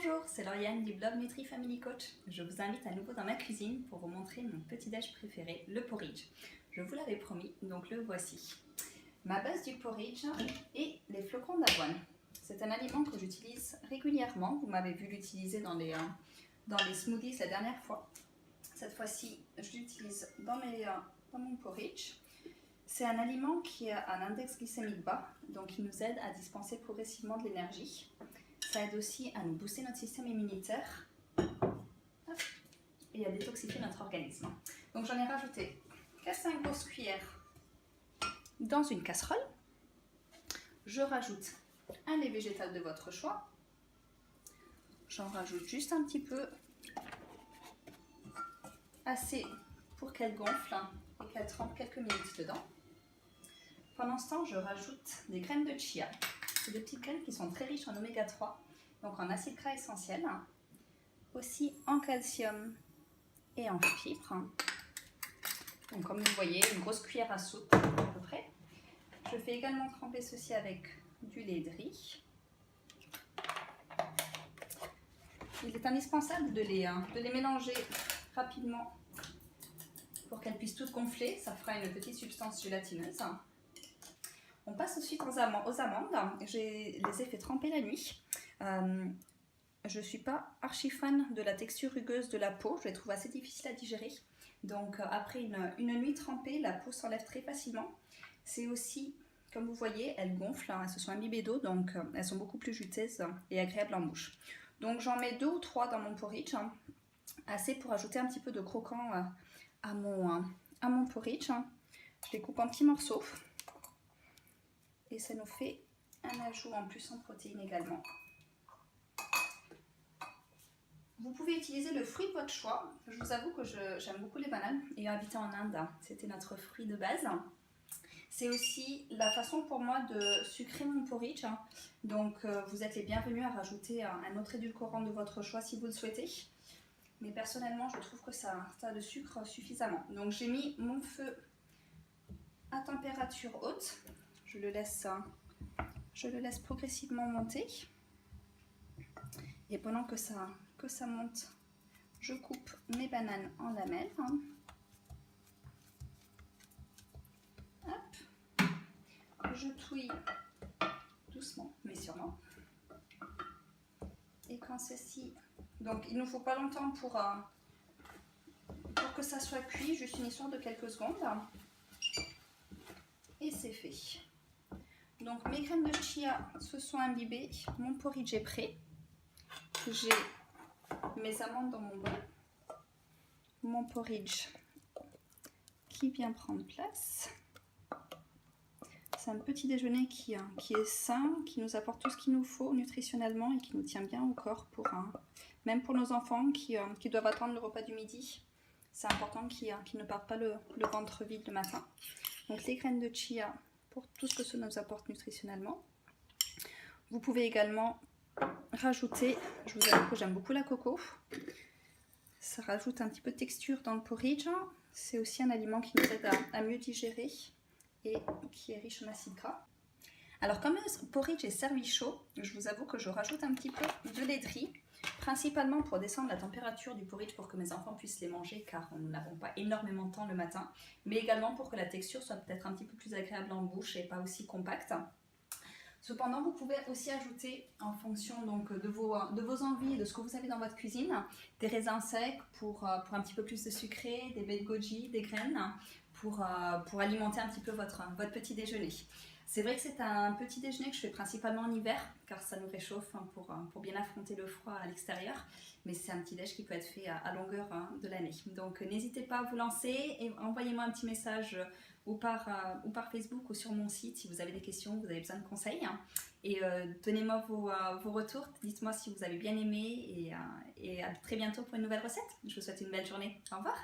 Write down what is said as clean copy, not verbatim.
Bonjour, c'est Lauriane du blog Nutri Family Coach. Je vous invite à nouveau dans ma cuisine pour vous montrer mon petit-déj préféré, le porridge. Je vous l'avais promis, donc le voici. Ma base du porridge est les flocons d'avoine. C'est un aliment que j'utilise régulièrement. Vous m'avez vu l'utiliser dans les smoothies la dernière fois. Cette fois-ci, je l'utilise dans mon porridge. C'est un aliment qui a un index glycémique bas, donc il nous aide à dispenser progressivement de l'énergie. Ça aide aussi à nous booster notre système immunitaire et à détoxifier notre organisme. Donc j'en ai rajouté 4-5 grosses cuillères dans une casserole. Je rajoute un lait végétal de votre choix. J'en rajoute juste un petit peu, assez pour qu'elle gonfle et qu'elle trempe quelques minutes dedans. Pendant ce temps, je rajoute des graines de chia. C'est des petites graines qui sont très riches en oméga 3, donc en acides gras essentiels, aussi en calcium et en fibres. Donc comme vous voyez, une grosse cuillère à soupe à peu près. Je fais également tremper ceci avec du lait de riz. Il est indispensable de les mélanger rapidement pour qu'elles puissent toutes gonfler. Ça fera une petite substance gélatineuse. On passe ensuite aux amandes. Je les ai fait tremper la nuit. Je ne suis pas archi fan de la texture rugueuse de la peau. Je les trouve assez difficiles à digérer. Donc après une nuit trempée, la peau s'enlève très facilement. C'est aussi, comme vous voyez, elles gonflent. Elles se sont imbibées d'eau, donc elles sont beaucoup plus juteuses et agréables en bouche. Donc j'en mets 2 ou 3 dans mon porridge. Assez pour ajouter un petit peu de croquant à mon porridge. Je les coupe en petits morceaux. Et ça nous fait un ajout en plus en protéines également. Vous pouvez utiliser le fruit de votre choix. Je vous avoue que j'aime beaucoup les bananes. Ayant habité en Inde, c'était notre fruit de base. C'est aussi la façon pour moi de sucrer mon porridge. Donc vous êtes les bienvenus à rajouter un autre édulcorant de votre choix si vous le souhaitez. Mais personnellement, je trouve que ça a de sucre suffisamment. Donc j'ai mis mon feu à température haute. Je le laisse progressivement monter. Et pendant que ça monte, je coupe mes bananes en lamelles. Hop. Je touille doucement, mais sûrement. Et quand ceci... Donc il ne nous faut pas longtemps pour que ça soit cuit, juste une histoire de quelques secondes. Et c'est fait. Donc mes graines de chia se sont imbibées, mon porridge est prêt. J'ai mes amandes dans mon bol, mon porridge qui vient prendre place. C'est un petit déjeuner qui est sain, qui nous apporte tout ce qu'il nous faut nutritionnellement et qui nous tient bien au corps, même pour nos enfants qui doivent attendre le repas du midi. C'est important qu'ils ne partent pas le ventre vide le matin. Donc les graines de chia pour tout ce que ça nous apporte nutritionnellement. Vous pouvez également rajouter, je vous avoue que j'aime beaucoup la coco, ça rajoute un petit peu de texture dans le porridge. C'est aussi un aliment qui nous aide à mieux digérer et qui est riche en acides gras. Alors comme le porridge est servi chaud, je vous avoue que je rajoute un petit peu de lait de riz, principalement pour descendre la température du porridge pour que mes enfants puissent les manger car nous n'avons pas énormément de temps le matin, mais également pour que la texture soit peut-être un petit peu plus agréable en bouche et pas aussi compacte. Cependant, vous pouvez aussi ajouter, en fonction donc de vos envies et de ce que vous avez dans votre cuisine, des raisins secs pour un petit peu plus de sucré, des baies de goji, des graines pour alimenter un petit peu votre petit déjeuner. C'est vrai que c'est un petit déjeuner que je fais principalement en hiver car ça nous réchauffe pour bien affronter le froid à l'extérieur. Mais c'est un petit déj qui peut être fait à longueur de l'année. Donc n'hésitez pas à vous lancer et envoyez-moi un petit message ou par Facebook ou sur mon site si vous avez des questions, vous avez besoin de conseils. Et donnez-moi vos retours, dites-moi si vous avez bien aimé et à très bientôt pour une nouvelle recette. Je vous souhaite une belle journée. Au revoir.